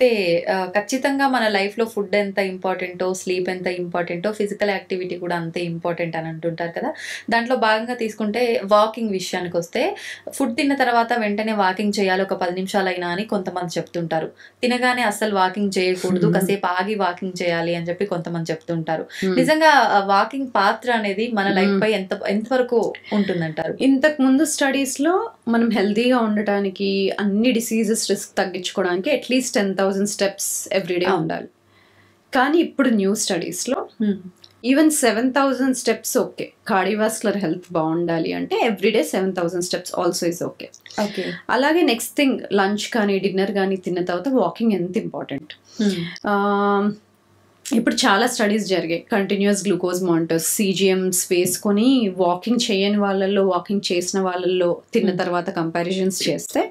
అయితే ఖచ్చితంగా మన లైఫ్‌లో ఫుడ్ ఎంత ఇంపార్టెంటో, స్లీప్ ఎంత ఇంపార్టెంటో, ఫిజికల్ యాక్టివిటీ కూడా అంతే ఇంపార్టెంట్ అని అంటుంటారు కదా! దాంట్లో భాగంగా తీసుకుంటే వాకింగ్ విషయానికొస్తే ఫుడ్ తిన్న తర్వాత వెంటనే వాకింగ్ చేయాలి ఒక 10 నిమిషాలైనా అని కొంతమంది చెప్తుంటారు. తినగానే అస్సలు వాకింగ్ చేయకూడదు. కాసేపు ఆగి వాకింగ్ చేయాలి అని చెప్పి కొంతమంది చెప్తుంటారు. నిజంగా వాకింగ్ పాత్ర అనేది మన లైఫ్‌పై ఎంతవరకు ఉంటుందంటారు? ఇంతకుముందు స్టడీస్‌లో మనం హెల్తీగా ఉండటానికి, అన్ని డిసీజెస్ రిస్క్ తగ్గించుకోవడానికి అట్‌లీస్ట్ 10,000 స్టెప్స్ ఎవ్రీడే ఉండాలి. కానీ ఇప్పుడు న్యూ స్టడీస్‌లో even 7,000 steps okay. Cardiovascular health బాగుండాలి అంటే everyday 7,000 steps also is okay. Okay. అలాగే నెక్స్ట్ థింగ్ లంచ్ కానీ డిన్నర్ కానీ తిన్న తర్వాత వాకింగ్ ఎంత ఇంపార్టెంట్. ఇప్పుడు చాలా స్టడీస్ జరిగాయి. కంటిన్యూస్ గ్లూకోజ్ మానిటర్స్, CGMs వేసుకొని వాకింగ్ చేయని వాళ్ళల్లో, వాకింగ్ చేసిన వాళ్ళల్లో తిన్న తర్వాత కంపారిజన్స్ చేస్తే,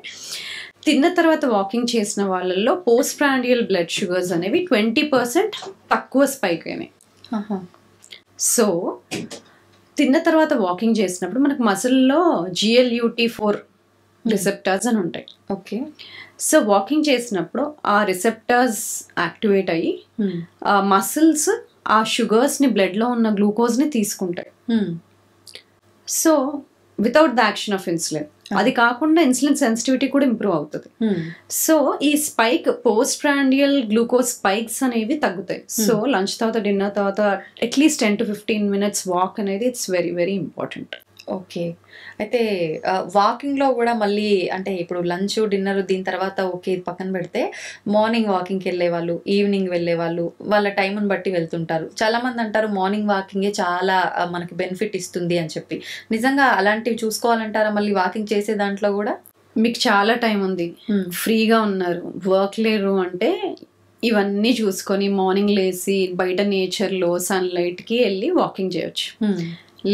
తిన్న తర్వాత వాకింగ్ చేసిన వాళ్ళల్లో పోస్ట్ ప్రాండియల్ బ్లడ్ షుగర్స్ అనేవి 20% తక్కువ స్పైక్ అయినాయి. సో తిన్న తర్వాత వాకింగ్ చేసినప్పుడు మనకు మసిల్లో GLUT4 రిసెప్టర్స్ అని ఉంటాయి. ఓకే. సో వాకింగ్ చేసినప్పుడు ఆ రిసెప్టర్స్ యాక్టివేట్ అయ్యి ఆ మసిల్స్ ఆ షుగర్స్ని బ్లడ్లో ఉన్న గ్లూకోజ్ని తీసుకుంటాయి. So without the action of insulin. అది కాకుండా ఇన్సులిన్ సెన్సిటివిటీ కూడా ఇంప్రూవ్ అవుతుంది. సో ఈ spike post prandial glucose spikes అనేవి తగ్గుతాయి. సో లంచ్ తర్వాత డిన్నర్ తర్వాత అట్లీస్ట్ 10 to 15 minutes వాక్ అనేది it's very very important. Okay. అయితే వాకింగ్‌లో కూడా మళ్ళీ అంటే ఇప్పుడు లంచ్, డిన్నర్ దీని తర్వాత ఓకే పక్కన పెడితే మార్నింగ్ వాకింగ్‌కెళ్ళేవాళ్ళు, ఈవినింగ్ వెళ్ళేవాళ్ళు వాళ్ళ టైంని బట్టి వెళ్తుంటారు. చాలామంది అంటారు మార్నింగ్ వాకింగే చాలా మనకి బెనిఫిట్ ఇస్తుంది అని చెప్పి. నిజంగా అలాంటివి చూసుకోవాలంటారా మళ్ళీ వాకింగ్ చేసే దాంట్లో కూడా? మీకు చాలా టైం ఉంది, ఫ్రీగా ఉన్నారు, వర్క్ లేరు అంటే ఇవన్నీ చూసుకొని మార్నింగ్ లేసి బయట నేచర్లో సన్లైట్కి వెళ్ళి వాకింగ్ చేయొచ్చు.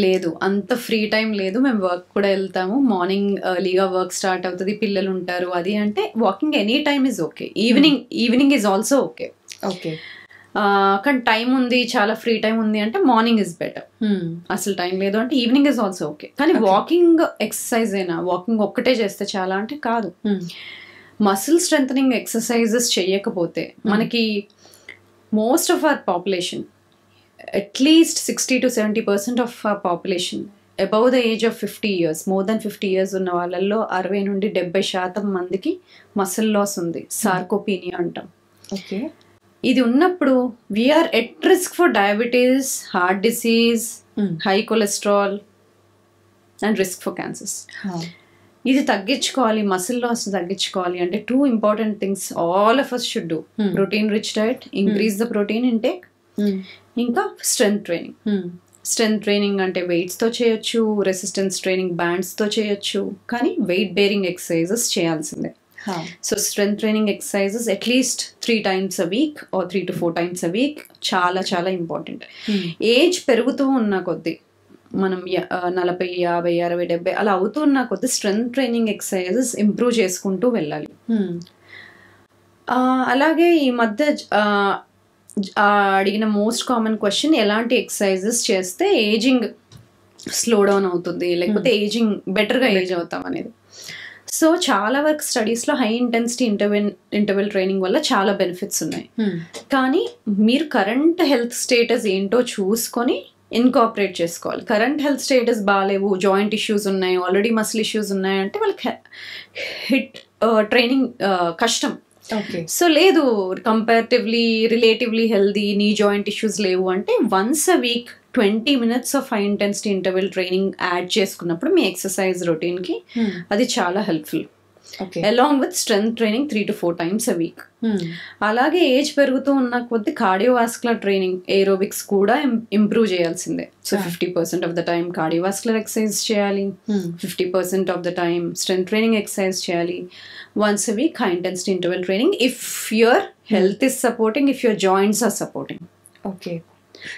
లేదు అంత ఫ్రీ టైం లేదు, మేము వర్క్ కూడా వెళ్తాము, మార్నింగ్ ఎర్లీగా వర్క్ స్టార్ట్ అవుతుంది, పిల్లలు ఉంటారు, అది అంటే walking any time is okay. Evening is also okay. Okay. కానీ టైం ఉంది, చాలా ఫ్రీ టైం ఉంది అంటే మార్నింగ్ ఇస్ బెటర్. అసలు టైం లేదు అంటే ఈవినింగ్ ఇస్ ఆల్సో ఓకే. కానీ వాకింగ్ ఎక్సర్సైజ్ అయినా వాకింగ్ ఒక్కటే చేస్తే చాలా అంటే కాదు. మసిల్ స్ట్రెంథనింగ్ ఎక్సర్సైజెస్ చేయకపోతే మనకి most of our population at least 60 to 70% of our population above the age of 50 years, more than 50 years ఉన్న వాళ్ళల్లో 60 నుండి 70% మందికి మసిల్ లాస్ ఉంది, సార్కోపీనియా అంటాం. ఓకే. ఇది ఉన్నప్పుడు we are at risk for diabetes, heart disease, high cholesterol and risk for cancers. ఇది తగ్గించుకోవాలి, మసిల్ లాస్ తగ్గించుకోవాలి అంటే 2 important things all of us should do. Protein rich diet, increase the protein intake, ఇంకా strength training. Strength training అంటే వెయిట్స్తో చేయొచ్చు, resistance training బ్యాండ్స్తో చేయొచ్చు, కానీ weight bearing exercises చేయాల్సిందే. So strength training exercises at least 3 times a week or 3 to 4 times a week చాలా చాలా important. Age పెరుగుతూ ఉన్న కొద్దీ మనం 40, 50, 60, 70 అలా అవుతూ ఉన్న కొద్దీ స్ట్రెంగ్త్ ట్రైనింగ్ ఎక్సర్సైజెస్ ఇంప్రూవ్ చేసుకుంటూ వెళ్ళాలి. అలాగే ఈ మధ్య అడిగిన మోస్ట్ కామన్ క్వశ్చన్, ఎలాంటి ఎక్సర్సైజెస్ చేస్తే ఏజింగ్ స్లో డౌన్ అవుతుంది, లేకపోతే ఏజింగ్ బెటర్గా ఏజ్ అవుతాం అనేది. సో చాలా వరకు స్టడీస్లో హై ఇంటెన్సిటీ ఇంటర్వెల్ ట్రైనింగ్ వల్ల చాలా బెనిఫిట్స్ ఉన్నాయి. కానీ మీరు కరెంట్ హెల్త్ స్టేటస్ ఏంటో చూసుకొని ఇన్కాపరేట్ చేసుకోవాలి. కరెంట్ హెల్త్ స్టేటస్ బాగాలేవు, జాయింట్ ఇష్యూస్ ఉన్నాయి, ఆల్రెడీ మసిల్ ఇష్యూస్ ఉన్నాయి అంటే వాళ్ళకి హిట్ ట్రైనింగ్ కష్టం. సో లేదు relatively healthy, knee joint issues లేవు అంటే once a week 20 minutes of high intensity interval training add చేసుకున్నప్పుడు మీ ఎక్సర్సైజ్ రొటీన్కి అది చాలా helpful. Along with strength training 3 to 4 times a week. అలాగే ఏజ్ పెరుగుతూ ఉన్న కొద్ది కార్డియోవాస్కులర్ ట్రైనింగ్, ఏరోబిక్స్ కూడా ఇంప్రూవ్ చేయాల్సిందే. So 50% of the time cardiovascular exercise చేయాలి, 50% of the time strength training exercise చేయాలి. Once a week high intensity interval training if your health is supporting, if your joints are supporting. Okay.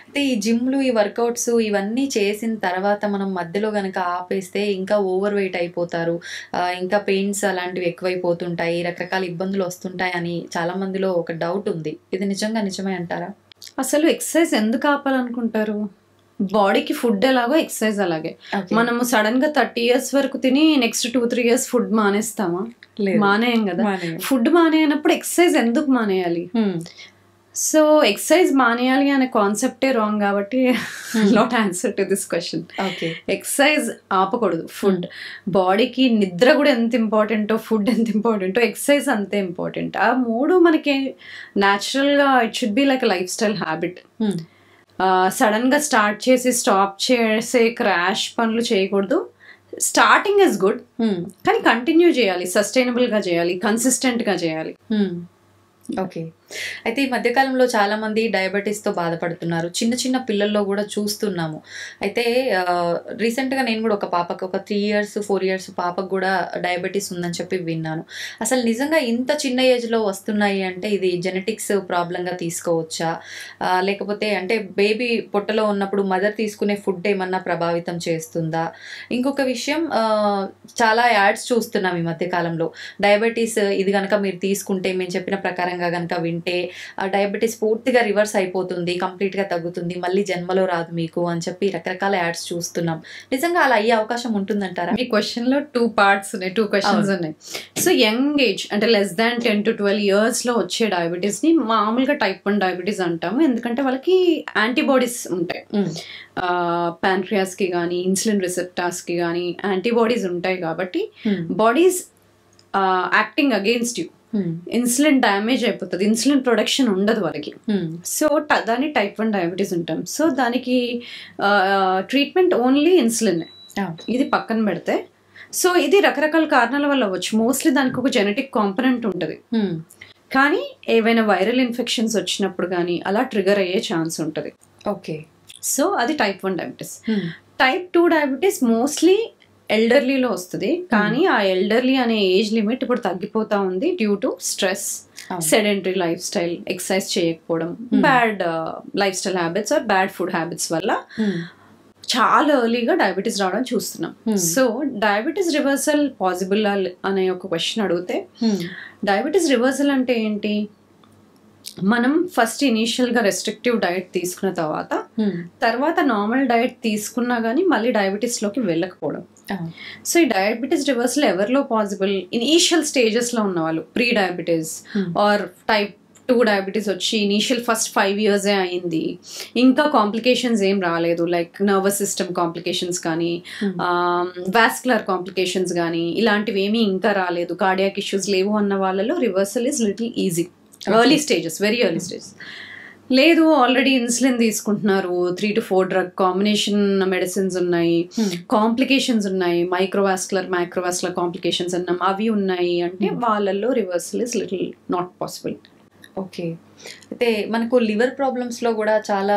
అయితే ఈ జిమ్లు, ఈ workouts ఇవన్నీ చేసిన తర్వాత మనం మధ్యలో కనుక ఆపేస్తే ఇంకా ఓవర్ వెయిట్ అయిపోతారు, ఇంకా పెయిన్స్ అలాంటివి ఎక్కువైపోతుంటాయి, రకరకాల ఇబ్బందులు వస్తుంటాయి అని చాలా మందిలో ఒక డౌట్ ఉంది. ఇది నిజంగా నిజమే అంటారా? అసలు ఎక్సర్సైజ్ ఎందుకు ఆపాలనుకుంటారు? బాడీకి ఫుడ్ ఎలాగో ఎక్సర్సైజ్ అలాగే. మనము సడన్ గా 30 years వరకు తిని నెక్స్ట్ 2-3 years ఫుడ్ మానేస్తామా? మానేయం కదా. ఫుడ్ మానేయనప్పుడు ఎక్సర్సైజ్ ఎందుకు మానేయాలి? సో ఎక్సర్సైజ్ మానేయాలి అనే కాన్సెప్టే రాంగ్ కాబట్టి not answer to this question. Exercise ఆపకూడదు. ఫుడ్, బాడీకి నిద్ర కూడా ఎంత ఇంపార్టెంటో ఫుడ్ ఎంత ఇంపార్టెంటో ఎక్సర్సైజ్ అంతే ఇంపార్టెంట్. ఆ మూడు మనకి న్యాచురల్గా it should be like life style habit. Sudden గా స్టార్ట్ చేసి స్టాప్ చేసే క్రాష్ పనులు చేయకూడదు. స్టార్టింగ్ ఇస్ గుడ్, కానీ కంటిన్యూ చేయాలి, సస్టైనబుల్ గా చేయాలి, కన్సిస్టెంట్ గా చేయాలి. ఓకే. అయితే ఈ మధ్యకాలంలో చాలా మంది డయాబెటీస్తో బాధపడుతున్నారు. చిన్న చిన్న పిల్లల్లో కూడా చూస్తున్నాము. అయితే రీసెంట్గా నేను కూడా ఒక పాపకు, ఒక 3 years 4 years పాపకు కూడా డయాబెటీస్ ఉందని చెప్పి విన్నాను. అసలు నిజంగా ఇంత చిన్న ఏజ్లో వస్తున్నాయి అంటే ఇది జెనెటిక్స్ ప్రాబ్లంగా తీసుకోవచ్చా, లేకపోతే అంటే బేబీ పొట్టలో ఉన్నప్పుడు మదర్ తీసుకునే ఫుడ్ ఏమన్నా ప్రభావితం చేస్తుందా? ఇంకొక విషయం, చాలా యాడ్స్ చూస్తున్నాం ఈ మధ్యకాలంలో. డయాబెటీస్ ఇది కనుక మీరు తీసుకుంటే, మేము చెప్పిన ప్రకారంగా కనుక వింటే డయాబెటీస్ పూర్తిగా రివర్స్ అయిపోతుంది, కంప్లీట్గా తగ్గుతుంది, మళ్ళీ జన్మలో రాదు మీకు అని చెప్పి రకరకాల యాడ్స్ చూస్తున్నాం. నిజంగా అలా అయ్యే అవకాశం ఉంటుందంటారా? ఈ క్వశ్చన్ లో 2 parts ఉన్నాయి, 2 questions ఉన్నాయి. సో యంగ్ ఏజ్ అంటే less than 10 to 12 years లో వచ్చే డయాబెటీస్ ని మామూలుగా type 1 డయాబెటీస్ అంటాము. ఎందుకంటే వాళ్ళకి యాంటీబాడీస్ ఉంటాయి. ప్యాంక్రియాస్ కి కానీ ఇన్సులిన్ రిసెప్టార్స్ కి కానీ యాంటీబాడీస్ ఉంటాయి కాబట్టి bodies acting against you. Insulin damage అయిపోతుంది, ఇన్సులిన్ ప్రొడక్షన్ ఉండదు వాళ్ళకి. సో దాన్ని type 1 డయాబెటీస్ ఉంటాం. సో దానికి ట్రీట్మెంట్ ఓన్లీ ఇన్సులిన్. ఇది పక్కన పెడితే, సో ఇది రకరకాల కారణాల వల్ల అవ్వచ్చు. మోస్ట్లీ దానికి ఒక జెనెటిక్ కాంపనెంట్ ఉంటుంది, కానీ ఏవైనా వైరల్ ఇన్ఫెక్షన్స్ వచ్చినప్పుడు కానీ అలా ట్రిగర్ అయ్యే ఛాన్స్ ఉంటుంది. ఓకే. సో అది type 1 diabetes. type 2 diabetes mostly ఎల్డర్లీలో వస్తుంది, కానీ ఆ ఎల్డర్లీ అనే ఏజ్ లిమిట్ ఇప్పుడు తగ్గిపోతా ఉంది due to stress, sedentary life style, exercise చేయకపోవడం, bad life style habits or bad food habits వల్ల చాలా ఎర్లీగా డయాబెటీస్ రావడం చూస్తున్నాం. సో డయాబెటీస్ రివర్సల్ పాసిబుల్ అనే ఒక క్వశ్చన్ అడిగితే, డయాబెటీస్ రివర్సల్ అంటే ఏంటి? మనం ఫస్ట్ ఇనీషియల్ గా రెస్ట్రిక్టివ్ డయట్ తీసుకున్న తర్వాత నార్మల్ డయట్ తీసుకున్నా గానీ మళ్ళీ డయాబెటీస్ లోకి వెళ్ళకపోవడం. సో ఈ డయాబెటీస్ రివర్సల్ ఎవరిలో పాసిబుల్? ఇనీషియల్ స్టేజెస్ లో ఉన్న వాళ్ళు, pre diabetes or type 2 diabetes వచ్చి ఇనీషియల్ ఫస్ట్ 5 years అయింది, ఇంకా కాంప్లికేషన్స్ ఏం రాలేదు, లైక్ నర్వస్ సిస్టమ్ కాంప్లికేషన్స్ కానీ వాస్కులర్ కాంప్లికేషన్స్ కానీ ఇలాంటివి ఏమీ ఇంకా రాలేదు, కార్డియాక్ ఇష్యూస్ లేవు అన్న వాళ్ళలో reversal is little easy. Early stages, very early stages. లేదు ఆల్రెడీ ఇన్సులిన్ తీసుకుంటున్నారు, 3 to 4 డ్రగ్ కాంబినేషన్ మెడిసిన్స్ ఉన్నాయి, కాంప్లికేషన్స్ ఉన్నాయి, మైక్రోవాస్కులర్ మైక్రోవాస్కులర్ కాంప్లికేషన్స్ అన్నాం, అవి ఉన్నాయి అంటే వాళ్ళల్లో reversal is little not possible. Okay. అయితే మనకు లివర్ ప్రాబ్లమ్స్లో కూడా చాలా,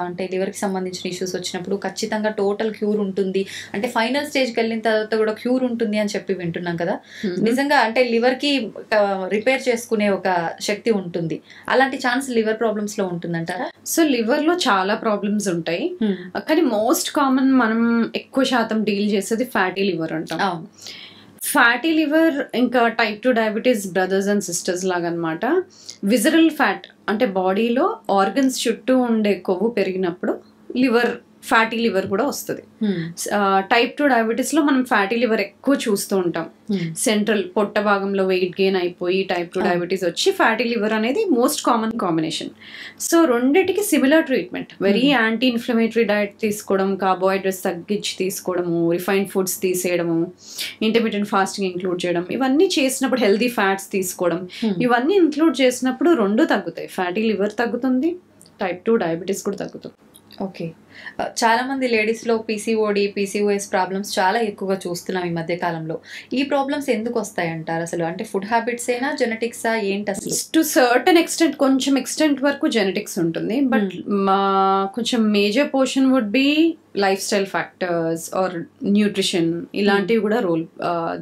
అంటే లివర్కి సంబంధించిన ఇష్యూస్ వచ్చినప్పుడు ఖచ్చితంగా టోటల్ క్యూర్ ఉంటుంది, అంటే ఫైనల్ స్టేజ్కి వెళ్ళిన తర్వాత కూడా క్యూర్ ఉంటుంది అని చెప్పి వింటున్నాం కదా. నిజంగా అంటే లివర్కి రిపేర్ చేసుకునే ఒక శక్తి ఉంటుంది, అలాంటి ఛాన్స్ లివర్ ప్రాబ్లమ్స్లో ఉంటుందంటారా? సో లివర్లో చాలా ప్రాబ్లమ్స్ ఉంటాయి, కానీ మోస్ట్ కామన్ మనం ఎక్కువ శాతం డీల్ చేసేది ఫ్యాటీ లివర్ అంటాం. ఫ్యాటీ లివర్ ఇంకా type 2 diabetes brothers and sisters లాగా అనమాట. విజరల్ ఫ్యాట్ అంటే బాడీలో ఆర్గన్స్ చుట్టూ ఉండే కొవ్వు పెరిగినప్పుడు ఫ్యాటీ లివర్ కూడా వస్తుంది. type 2 డయాబెటీస్ లో మనం ఫ్యాటీ లివర్ ఎక్కువ చూస్తూ ఉంటాం. సెంట్రల్ పొట్ట భాగంలో వెయిట్ గెయిన్ అయిపోయి type 2 డయాబెటీస్ వచ్చి ఫ్యాటీ లివర్ అనేది మోస్ట్ కామన్ కాంబినేషన్. సో రెండిటికి similar treatment, very anti inflammatory diet తీసుకోవడం, కార్బోహైడ్రేట్స్ తగ్గించి తీసుకోవడము, రిఫైన్డ్ ఫుడ్స్ తీసేయడము, ఇంటర్మీడియట్ ఫాస్టింగ్ ఇంక్లూడ్ చేయడం, ఇవన్నీ చేసినప్పుడు హెల్దీ ఫ్యాట్స్ తీసుకోవడం, ఇవన్నీ ఇంక్లూడ్ చేసినప్పుడు రెండు తగ్గుతాయి. ఫ్యాటీ లివర్ తగ్గుతుంది, type 2 డయాబెటీస్ కూడా తగ్గుతుంది. ఓకే. చాలా మంది లేడీస్లో PCOD, PCOS ప్రాబ్లమ్స్ చాలా ఎక్కువగా చూస్తున్నాం ఈ మధ్య కాలంలో. ఈ ప్రాబ్లమ్స్ ఎందుకు వస్తాయి అంటారు అసలు? అంటే ఫుడ్ హ్యాబిట్స్ అయినా జెనెటిక్సా ఏంటి అసలు? టు సర్టన్ ఎక్స్టెంట్, కొంచెం ఎక్స్టెంట్ వరకు జెనెటిక్స్ ఉంటుంది, బట్ కొంచెం major portion would be lifestyle factors or nutrition, ఇలాంటివి కూడా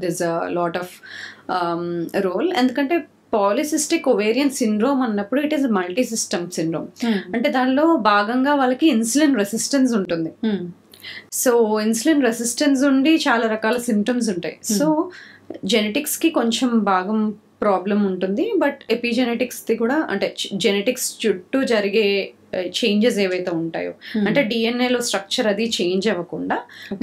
this a lot of role. ఎందుకంటే పాలిసిస్టిక్ ఒవేరియన్ సిండ్రోమ్ అన్నప్పుడు it is multi system syndrome, అంటే దానిలో భాగంగా వాళ్ళకి ఇన్సులిన్ రెసిస్టెన్స్ ఉంటుంది. సో ఇన్సులిన్ రెసిస్టెన్స్ ఉండి చాలా రకాల సిమ్టమ్స్ ఉంటాయి. సో జెనెటిక్స్ కి కొంచెం భాగం ప్రాబ్లం ఉంటుంది, బట్ ఎపిజెనెటిక్స్ ది కూడా, అంటే జెనెటిక్స్ చుట్టూ జరిగే చేంజెస్ ఏవైతే ఉంటాయో, అంటే డిఎన్ఏలో స్ట్రక్చర్ అది చేంజ్ అవ్వకుండా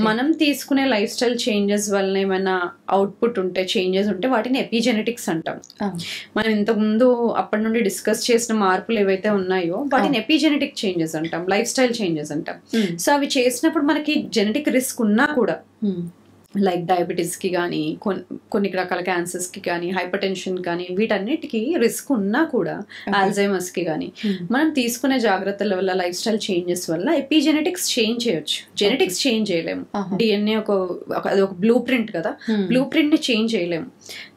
మనం తీసుకునే లైఫ్ స్టైల్ చేంజెస్ వల్ల ఏమైనా అవుట్పుట్ ఉంటే, చేంజెస్ ఉంటే వాటిని ఎపిజెనెటిక్స్ అంటాం. మనం ఇంతకుముందు అప్పటి నుండి డిస్కస్ చేసిన మార్పులు ఏవైతే ఉన్నాయో వాటిని ఎపిజెనెటిక్ చేంజెస్ అంటాం, లైఫ్ స్టైల్ చేంజెస్ అంటాం. సో అవి చేసినప్పుడు మనకి జెనెటిక్ రిస్క్ ఉన్నా కూడా, లైక్ డయాబెటీస్కి కానీ, కొన్ని రకాల క్యాన్సర్స్కి కానీ, హైపర్ టెన్షన్ కానీ, వీటన్నిటికీ రిస్క్ ఉన్నా కూడా, ఆల్జైమర్స్కి కానీ, మనం తీసుకునే జాగ్రత్తల వల్ల, లైఫ్ స్టైల్ చేంజెస్ వల్ల ఎపిజెనెటిక్స్ చేంజ్ చేయొచ్చు. జెనెటిక్స్ చేంజ్ చేయలేము. డిఎన్ఏ అది ఒక బ్లూ ప్రింట్ కదా, బ్లూ ప్రింట్ని చేంజ్ చేయలేము.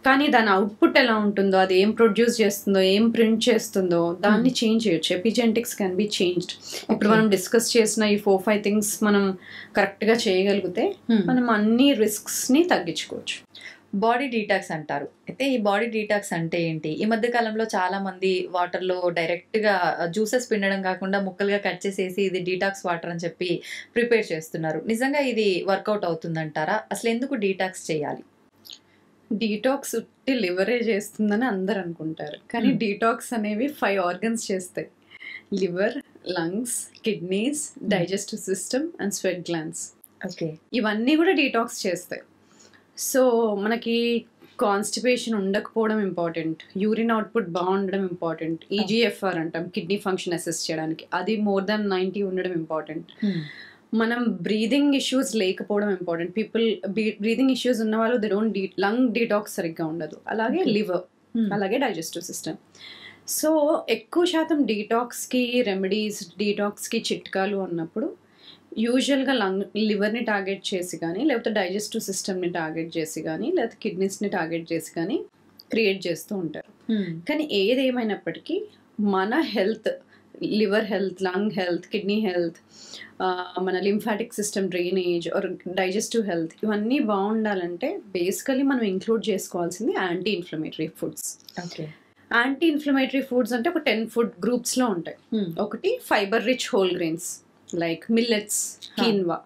కానీ దాని అవుట్పుట్ ఎలా ఉంటుందో, అది ఏం ప్రొడ్యూస్ చేస్తుందో, ఏం ప్రింట్ చేస్తుందో దాన్ని చేంజ్ చేయొచ్చు. Epigenetics can be changed. ఇప్పుడు మనం డిస్కస్ చేసిన ఈ 4-5 థింగ్స్ మనం కరెక్ట్గా చేయగలిగితే మనం అన్ని రిస్క్స్ని తగ్గించుకోవచ్చు. బాడీ డీటాక్స్ అంటారు. అయితే ఈ బాడీ డీటాక్స్ అంటే ఏంటి? ఈ మధ్య కాలంలో చాలా మంది వాటర్లో డైరెక్ట్గా జ్యూసెస్ పిండడం కాకుండా ముక్కలుగా కట్ చేసేసి ఇది డీటాక్స్ వాటర్ అని చెప్పి ప్రిపేర్ చేస్తున్నారు. నిజంగా ఇది వర్కౌట్ అవుతుందంటారా? అసలు ఎందుకు డీటాక్స్ చేయాలి? డీటాక్స్ ఉట్టి లివరే చేస్తుందని అందరు అనుకుంటారు, కానీ డీటాక్స్ అనేవి 5 ఆర్గన్స్ చేస్తాయి. Liver, lungs, kidneys, digestive system and sweat glands. Okay, ఇవన్నీ కూడా డీటాక్స్ చేస్తాయి. సో మనకి కాన్స్టిపేషన్ ఉండకపోవడం ఇంపార్టెంట్, యూరిన్ అవుట్పుట్ బాగుండడం ఇంపార్టెంట్, ఈజీఎఫ్ఆర్ అంటాం కిడ్నీ ఫంక్షన్ అసెస్ చేయడానికి, అది మోర్ దాన్ 90 ఉండడం ఇంపార్టెంట్. మనం బ్రీదింగ్ ఇష్యూస్ లేకపోవడం ఇంపార్టెంట్. పీపుల్ బ్రీదింగ్ ఇష్యూస్ ఉన్న వాళ్ళు దే డోంట్ లంగ్ డీటాక్స్ సరిగ్గా ఉండదు. అలాగే లివర్, అలాగే డైజెస్టివ్ సిస్టమ్. సో ఎక్కువ శాతం డీటాక్స్కి రెమెడీస్, డీటాక్స్కి చిట్కాలు అన్నప్పుడు యూజువల్గా లివర్ని టార్గెట్ చేసి కానీ, లేకపోతే డైజెస్టివ్ సిస్టమ్ని టార్గెట్ చేసి కానీ, లేకపోతే కిడ్నీస్ని టార్గెట్ చేసి కానీ క్రియేట్ చేస్తూ ఉంటారు. కానీ ఏదేమైనప్పటికీ మన health, liver health, lung health, kidney health, మన lymphatic system drainage or digestive health, ఇవన్నీ బాగుండాలంటే బేసికలీ మనం ఇంక్లూడ్ చేసుకోవాల్సింది anti inflammatory foods. Okay, anti inflammatory foods అంటే ఒక 10 ఫుడ్ గ్రూప్స్లో ఉంటాయి. ఒకటి fibre rich whole grains like millets, quinoa,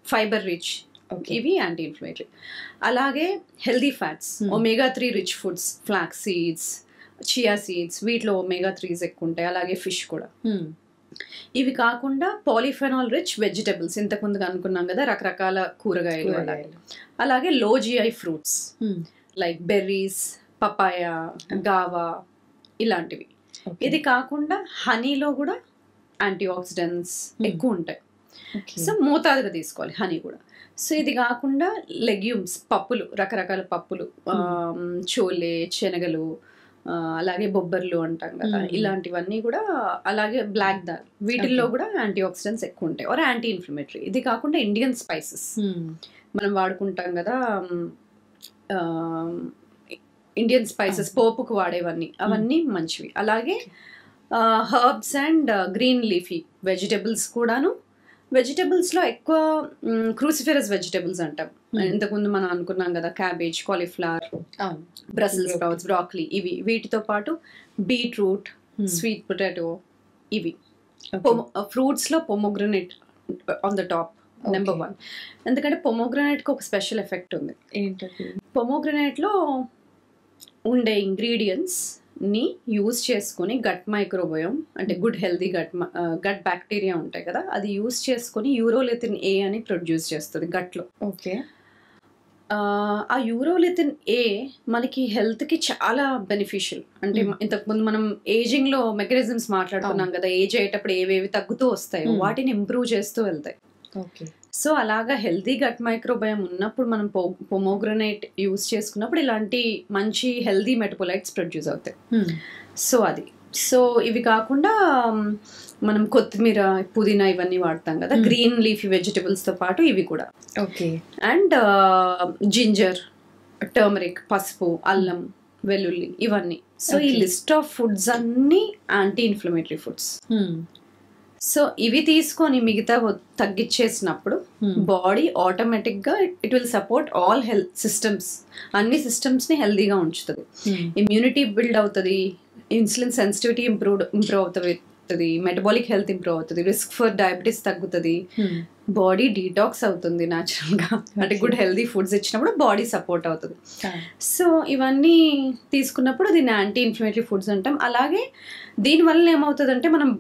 fibre rich, ఇవి యాంటీ ఇన్ఫ్లమేటరీ. అలాగే healthy fats, omega 3 rich foods, flax seeds, chia seeds, వీటిలో ఒమేగా 3s ఎక్కువ ఉంటాయి. అలాగే ఫిష్ కూడా. ఇవి కాకుండా పాలిఫెనాల్ రిచ్ వెజిటబుల్స్, ఇంతకుముందుగా అనుకున్నాం కదా, రకరకాల కూరగాయలు. అలాగే low GI fruits like berries, papaya, guava, ఇలాంటివి. ఇది కాకుండా హనీలో కూడా యాంటీ ఆక్సిడెంట్స్ ఎక్కువ ఉంటాయి. సో మోతాదుగా తీసుకోవాలి హనీ కూడా. సో ఇది కాకుండా లెగ్యూమ్స్, పప్పులు, రకరకాల పప్పులు, చోలే, శనగలు, అలాగే బొబ్బర్లు అంటాం కదా, ఇలాంటివన్నీ కూడా. అలాగే బ్లాక్ దాల్, వీటిల్లో కూడా యాంటీ ఆక్సిడెంట్స్ ఎక్కువ ఉంటాయి ఆర్ యాంటీ ఇన్ఫ్లమేటరీ. ఇది కాకుండా ఇండియన్ స్పైసెస్ మనం వాడుకుంటాం కదా, ఇండియన్ స్పైసెస్ పోపుకు వాడేవన్నీ, అవన్నీ మంచివి. అలాగే herbs and green leafy vegetables కూడాను. వెజిటబుల్స్లో ఎక్కువ క్రూసిఫెరస్ వెజిటబుల్స్ అంటాం. ఇంతకుముందు మనం అనుకున్నాం కదా, cabbage, cauliflower, Brussels sprouts, broccoli, ఇవి. వీటితో పాటు బీట్రూట్, స్వీట్ పొటాటో, ఇవి. ఫ్రూట్స్లో pomegranate on the top, number 1. ఎందుకంటే పొమోగ్రనేట్కి ఒక స్పెషల్ ఎఫెక్ట్ ఉంది. ఏంటది? పొమోగ్రనేట్లో ఉండే ఇంగ్రీడియంట్స్ ని యూజ్ చేసుకొని గట్ మైక్రోబయోమ్, అంటే గుడ్ హెల్దీ గట్ బ్యాక్టీరియా ఉంటాయి కదా, అది యూజ్ చేసుకొని యూరోలెథిన్ ఏ అని ప్రొడ్యూస్ చేస్తుంది గట్లో. ఓకే, ఆ యూరోలెథిన్ ఏ మనకి హెల్త్కి చాలా బెనిఫిషియల్. అంటే ఇంతకుముందు మనం ఏజింగ్లో మెకానిజమ్స్ మాట్లాడుకున్నాం కదా, ఏజ్ అయ్యేటప్పుడు ఏవేవి తగ్గుతూ వస్తాయో వాటిని ఇంప్రూవ్ చేస్తూ వెళ్తాయి. ఓకే, సో అలాగా హెల్దీ గట్ మైక్రోబయోమ్ ఉన్నప్పుడు మనం పొమోగ్రనేట్ యూజ్ చేసుకున్నప్పుడు ఇలాంటి మంచి హెల్దీ మెటబోలైట్స్ ప్రొడ్యూస్ అవుతాయి. సో అది. సో ఇవి కాకుండా మనం కొత్తిమీర, పుదీనా, ఇవన్నీ వాడతాం కదా, గ్రీన్ లీఫీ వెజిటబుల్స్తో పాటు ఇవి కూడా. ఓకే, అండ్ జింజర్, టర్మరిక్, పసుపు, అల్లం, వెల్లుల్లి, ఇవన్నీ. సో ఈ లిస్ట్ ఆఫ్ ఫుడ్స్ అన్నీ యాంటీ ఇన్ఫ్లమేటరీ ఫుడ్స్. సో ఇవి తీసుకొని మిగతా తగ్గించేసినప్పుడు బాడీ ఆటోమేటిక్గా it will support all health systems, అన్ని సిస్టమ్స్ని హెల్దీగా ఉంచుతుంది. ఇమ్యూనిటీ బిల్డ్ అవుతుంది, ఇన్సులిన్ సెన్సిటివిటీ ఇంప్రూవ్ అవుతుంది, మెటబాలిక్ హెల్త్ ఇంప్రూవ్ అవుతుంది, రిస్క్ ఫర్ డయాబెటీస్ తగ్గుతుంది, బాడీ డీటాక్స్ అవుతుంది న్యాచురల్గా. అంటే గుడ్ హెల్దీ ఫుడ్స్ ఇచ్చినప్పుడు బాడీ సపోర్ట్ అవుతుంది. సో ఇవన్నీ తీసుకున్నప్పుడు దీన్ని యాంటీ ఇన్ఫ్లమేటరీ ఫుడ్స్ అంటాం. అలాగే దీనివల్ల ఏమవుతుందంటే మనం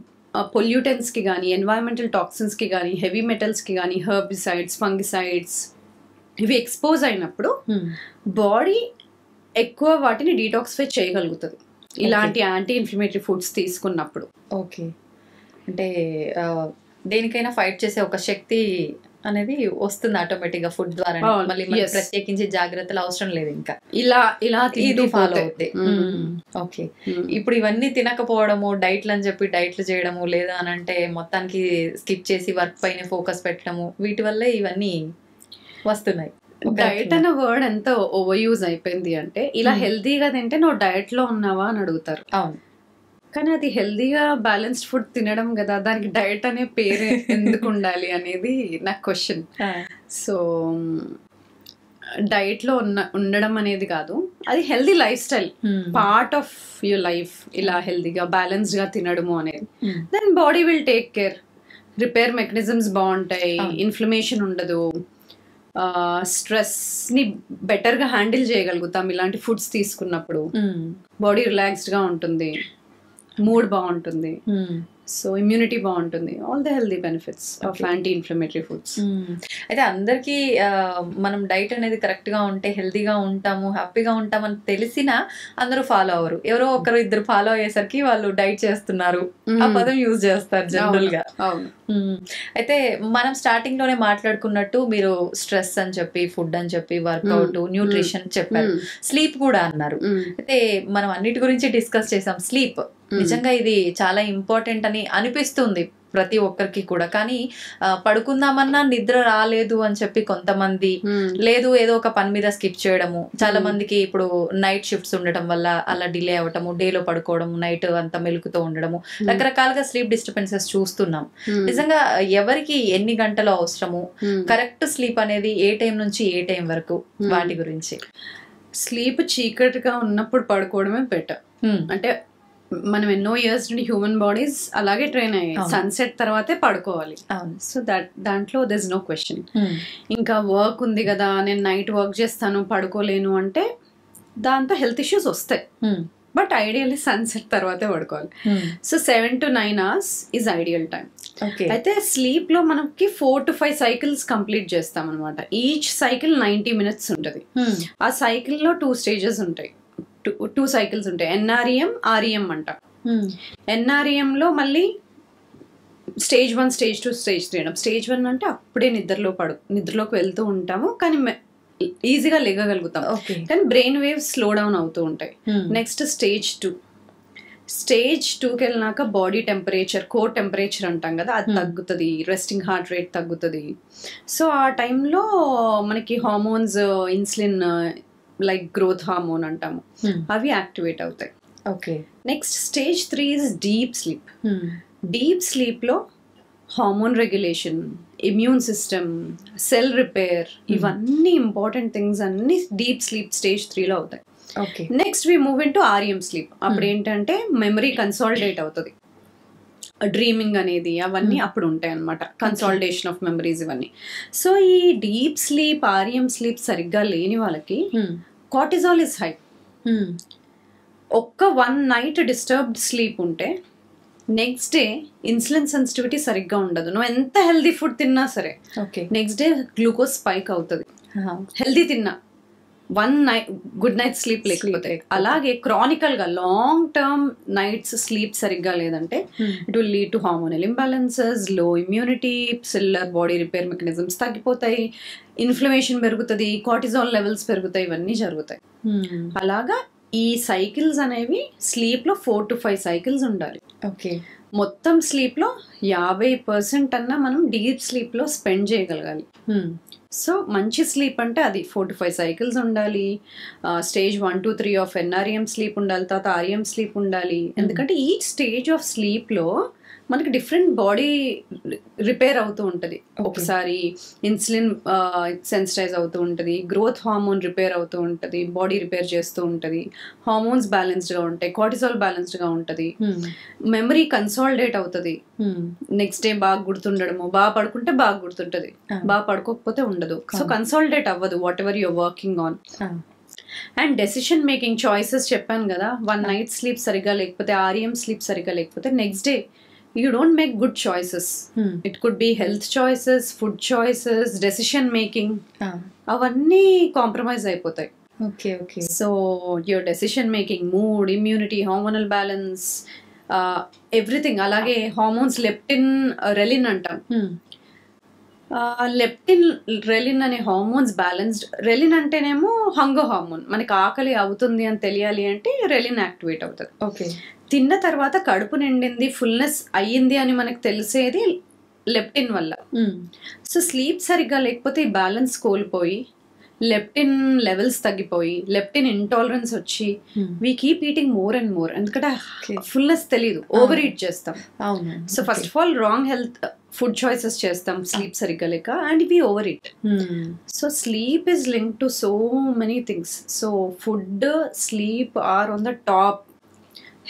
పొల్యూటెంట్స్కి కానీ ఎన్వైరన్మెంటల్ టాక్సిన్స్కి కానీ హెవీ మెటల్స్కి కానీ హెర్బిసైడ్స్ ఫంగిసైడ్స్ ఇవి ఎక్స్పోజ్ అయినప్పుడు బాడీ ఎక్కువ వాటిని డీటాక్సిఫై చేయగలుగుతుంది ఇలాంటి యాంటీ ఇన్ఫ్లమేటరీ ఫుడ్స్ తీసుకున్నప్పుడు. ఓకే, అంటే దేనికైనా ఫైట్ చేసే ఒక శక్తి అనేది వస్తుంది ఆటోమేటిక్ గా ఫుడ్ ద్వారా. మళ్ళీ ప్రత్యేకించి జాగ్రత్తలు అవసరం లేదు, ఇంకా ఇలా ఇది ఫాలో అవుతాయి. ఓకే, ఇప్పుడు ఇవన్నీ తినకపోవడము, డైట్లు అని చెప్పి డైట్లు చేయడము, లేదా అని అంటే మొత్తానికి స్కిప్ చేసి వర్క్ పైన ఫోకస్ పెట్టడము, వీటి వల్లే ఇవన్నీ వస్తున్నాయి. డైట్ అనే వర్డ్ ఎంత ఓవర్ యూజ్ అయిపోయింది అంటే, ఇలా హెల్తీగా తింటే నువ్వు డైట్ లో ఉన్నావా అని అడుగుతారు. అవును, కానీ అది హెల్దీగా బ్యాలెన్స్డ్ ఫుడ్ తినడం కదా, దానికి డైట్ అనే పేరు ఎందుకు ఉండాలి అనేది నాకు క్వశ్చన్. సో డైట్ లో ఉండడం అనేది కాదు, అది healthy lifestyle, part of your life. ఇలా హెల్దీగా బ్యాలెన్స్డ్ గా తినడము అనేది, then body will take care. Repair mechanisms బాగుంటాయి, ఇన్ఫ్లమేషన్ ఉండదు, స్ట్రెస్ ని బెటర్ గా హ్యాండిల్ చేయగలుగుతాం ఇలాంటి ఫుడ్స్ తీసుకున్నప్పుడు. బాడీ రిలాక్స్డ్ గా ఉంటుంది, మూడ్ బాగుంటుంది, సో ఇమ్యూనిటీ బాగుంటుంది. All the healthy benefits of anti inflammatory foods. అయితే అందరికీ మనం డైట్ అనేది కరెక్ట్ గా ఉంటే హెల్దీగా ఉంటాము, హ్యాపీగా ఉంటామని తెలిసినా అందరూ ఫాలో అవ్వరు. ఎవరో ఒకరు ఇద్దరు ఫాలో అయ్యేసరికి వాళ్ళు డైట్ చేస్తున్నారు ఆ పదం యూజ్ చేస్తారు జనరల్ గా. అయితే మనం స్టార్టింగ్ లోనే మాట్లాడుకున్నట్టు మీరు స్ట్రెస్ అని చెప్పి, ఫుడ్ అని చెప్పి, వర్కౌట్, న్యూట్రిషన్ చెప్పారు, స్లీప్ కూడా అన్నారు. అయితే మనం అన్నిటి గురించి డిస్కస్ చేసాం. స్లీప్ నిజంగా ఇది చాలా ఇంపార్టెంట్ అని అనిపిస్తుంది ప్రతి ఒక్కరికి కూడా. కానీ పడుకుందామన్నా నిద్ర రాలేదు అని చెప్పి కొంతమంది, లేదు ఏదో ఒక పని మీద స్కిప్ చేయడము. చాలా మందికి ఇప్పుడు నైట్ షిఫ్ట్స్ ఉండటం వల్ల అలా డిలే అవ్వటము, డేలో పడుకోవడము, నైట్ అంతా మెలుకుతూ ఉండడము, రకరకాలుగా స్లీప్ డిస్టర్బెన్సెస్ చూస్తున్నాం. నిజంగా ఎవరికి ఎన్ని గంటలు అవసరము, కరెక్ట్ స్లీప్ అనేది ఏ టైం నుంచి ఏ టైం వరకు, వాటి గురించి. స్లీప్ చీకటిగా ఉన్నప్పుడు పడుకోవడమే బెటర్. అంటే మనం ఎన్నో ఇయర్స్ నుండి హ్యూమన్ బాడీస్ అలాగే ట్రైన్ అయ్యాయి, సన్సెట్ తర్వాతే పడుకోవాలి. సో దాంట్లో దెర్ ఇస్ నో క్వశ్చన్. ఇంకా వర్క్ ఉంది కదా, నేను నైట్ వర్క్ చేస్తాను పడుకోలేను అంటే దాంతో హెల్త్ ఇష్యూస్ వస్తాయి. బట్ ఐడియల్లీ సన్సెట్ తర్వాతే పడుకోవాలి. So 7 to 9 hours is ideal time. అయితే స్లీప్ లో మనకి 4 to 5 సైకిల్స్ కంప్లీట్ చేస్తాం అనమాట. ఈచ్ సైకిల్ 90 minutes ఉంటుంది. ఆ సైకిల్ లో 2 stages ఉంటాయి, 2 cycles ఉంటాయి. ఎన్ఆర్ఈఎం, ఆర్ఈఎం అంట. ఎన్ఆర్ఈఎం లో స్టేజ్ 1, స్టేజ్ 2, స్టేజ్ 3 అనడం. స్టేజ్ 1 అంటే అప్పుడే నిద్రలోకి వెళ్తూ ఉంటాము, కానీ ఈజీగా లెగగలుగుతాం, కానీ బ్రెయిన్ వేవ్స్ స్లో డౌన్ అవుతూ ఉంటాయి. Next stage 2. స్టేజ్ 2కి వెళ్ళినాక బాడీ టెంపరేచర్, కోర్ టెంపరేచర్ అంటాం కదా, అది తగ్గుతుంది, రెస్టింగ్ హార్ట్ రేట్ తగ్గుతుంది. సో ఆ టైంలో మనకి hormones, insulin, like growth hormone అంటాము, అవి యాక్టివేట్ అవుతాయి. Okay. Next stage 3 is deep sleep. Deep sleep లో hormone regulation, immune system, cell repair, ఇవన్నీ ఇంపార్టెంట్ థింగ్స్ అన్ని డీప్ స్లీప్ స్టేజ్ 3 లో అవుతాయి. Next we move in to REM sleep. అప్పుడు ఏంటంటే మెమరీ కన్సాలిడేట్ అవుతుంది, డ్రీమింగ్ అనేది అవన్నీ అప్పుడు ఉంటాయి అన్నమాట, కన్సాలిడేషన్ ఆఫ్ మెమరీస్ ఇవన్నీ. సో ఈ డీప్ స్లీప్, ఆర్ఈఎం స్లీప్ సరిగ్గా లేని వాళ్ళకి కార్టిజాల్ ఇస్ హై. ఒక్క 1 night డిస్టర్బ్డ్ స్లీప్ ఉంటే నెక్స్ట్ డే ఇన్సులిన్ సెన్సిటివిటీ సరిగ్గా ఉండదు. నువ్వు ఎంత హెల్దీ ఫుడ్ తిన్నా సరే నెక్స్ట్ డే గ్లూకోజ్ స్పైక్ అవుతుంది, హెల్దీ తిన్నా. 1 night గుడ్ నైట్ స్లీప్ లేకపోతే. అలాగే క్రానికల్ గా లాంగ్ టర్మ్ నైట్స్ స్లీప్ సరిగ్గా లేదంటే it will lead to hormonal imbalances, low immunity, cellular body repair mechanisms తగ్గిపోతాయి, ఇన్ఫ్లమేషన్ పెరుగుతుంది, కార్టిజాల్ లెవెల్స్ పెరుగుతాయి, ఇవన్నీ జరుగుతాయి. అలాగా ఈ సైకిల్స్ అనేవి స్లీప్ లో 4 to 5 సైకిల్స్ ఉండాలి. మొత్తం స్లీప్ లో 50% అన్నా మనం డీప్ స్లీప్ లో స్పెండ్ చేయగలగాలి. సో మంచి స్లీప్ అంటే అది 4 to 5 సైకిల్స్ ఉండాలి. Stage 1 to 3 of NREM sleep ఉండాలి, తర్వాత ఆర్ఈఎం స్లీప్ ఉండాలి. ఎందుకంటే ఈచ్ స్టేజ్ ఆఫ్ స్లీప్ లో మనకి డిఫరెంట్ బాడీ రిపేర్ అవుతూ ఉంటుంది. ఒకసారి ఇన్సులిన్ సెన్సిటైజ్ అవుతూ ఉంటుంది, గ్రోత్ హార్మోన్ రిపేర్ అవుతూ ఉంటుంది, బాడీ రిపేర్ చేస్తూ ఉంటుంది, హార్మోన్స్ బ్యాలెన్స్డ్ గా ఉంటాయి, కార్టిజాల్ బ్యాలెన్స్డ్ గా ఉంటుంది, మెమరీ కన్సాలిడేట్ అవుతుంది, నెక్స్ట్ డే బాగా గుర్తుండడము, బాగా పడుకుంటే బాగా గుర్తుంటది, బాగా పడుకోకపోతే ఉండదు. సో కన్సాలిడేట్ అవ్వదు whatever you're working on. And decision making, choices చెప్పాను కదా, 1 night స్లీప్ సరిగ్గా లేకపోతే, ఆర్ఈఎం స్లీప్ సరిగ్గా లేకపోతే next day you don't make good choices. It could be health choices, food choices, decision making, అవన్నీ compromise అయిపోతాయి. Okay okay. So your decision making, mood, immunity, hormonal balance, everything. అలాగే hormones, leptin, రెలిన్ అంటాం. Leptin, రెలిన్ అనే hormones balanced. రెలిన్ అంటేనేమో hunger hormone, మనకి ఆకలి అవుతుంది అని తెలియాలి అంటే రెలిన్ యాక్టివేట్ అవుతుంది. ఓకే. తిన్న తర్వాత కడుపు నిండింది, ఫుల్నెస్ అయ్యింది అని మనకు తెలిసేది లెప్టిన్ వల్ల. సో స్లీప్ సరిగ్గా లేకపోతే ఈ బ్యాలెన్స్ కోల్పోయి లెప్టిన్ లెవెల్స్ తగ్గిపోయి లెప్టిన్ ఇంటాలరెన్స్ వచ్చి we keep eating more and more. ఎందుకంటే ఫుల్నెస్ తెలియదు, ఓవర్ ఈట్ చేస్తాం. So first of all wrong health food choices చేస్తాం స్లీప్ సరిగ్గా లేక, and we overeat. So sleep is link to so many things. So food, sleep are on the top.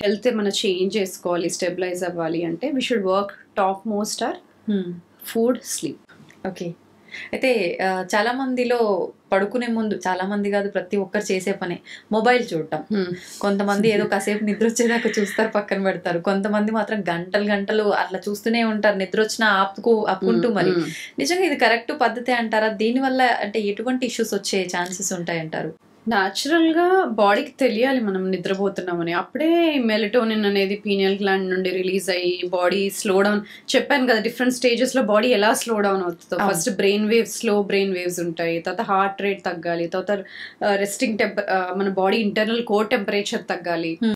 Health ఏమైనా change చేసుకోవాలి, stabilize అవ్వాలి అంటే we should work topmost are food, sleep. Okay. అయితే చాలా మందిలో పడుకునే ముందు, చాలా మంది కాదు ప్రతి ఒక్కరు చేసే పనే మొబైల్ చూడటం. కొంతమంది ఏదో కాసేపు నిద్ర వచ్చేదాకా చూస్తారు, పక్కన పెడతారు. కొంతమంది మాత్రం గంటలు గంటలు అట్లా చూస్తూనే ఉంటారు, నిద్ర వచ్చినా ఆపుకుంటూ. మరి నిజంగా ఇది కరెక్ట్ పద్ధతి అంటారా? దీనివల్ల అంటే ఎటువంటి ఇష్యూస్ వచ్చే ఛాన్సెస్ ఉంటాయంటారు? న్యాచురల్గా బాడీకి తెలియాలి మనం నిద్రపోతున్నామని. అప్పుడే మెలటోనిన్ అనేది పీనియల్ గ్లాండ్ నుండి రిలీజ్ అయ్యి బాడీ స్లో డౌన్. చెప్పాను కదా డిఫరెంట్ స్టేజెస్లో బాడీ ఎలా స్లో డౌన్ అవుతుందో. First brain waves, slow brain waves ఉంటాయి, తర్వాత హార్ట్ రేట్ తగ్గాలి, తర్వాత రెస్టింగ్ మన బాడీ ఇంటర్నల్ కోర్ టెంపరేచర్ తగ్గాలి.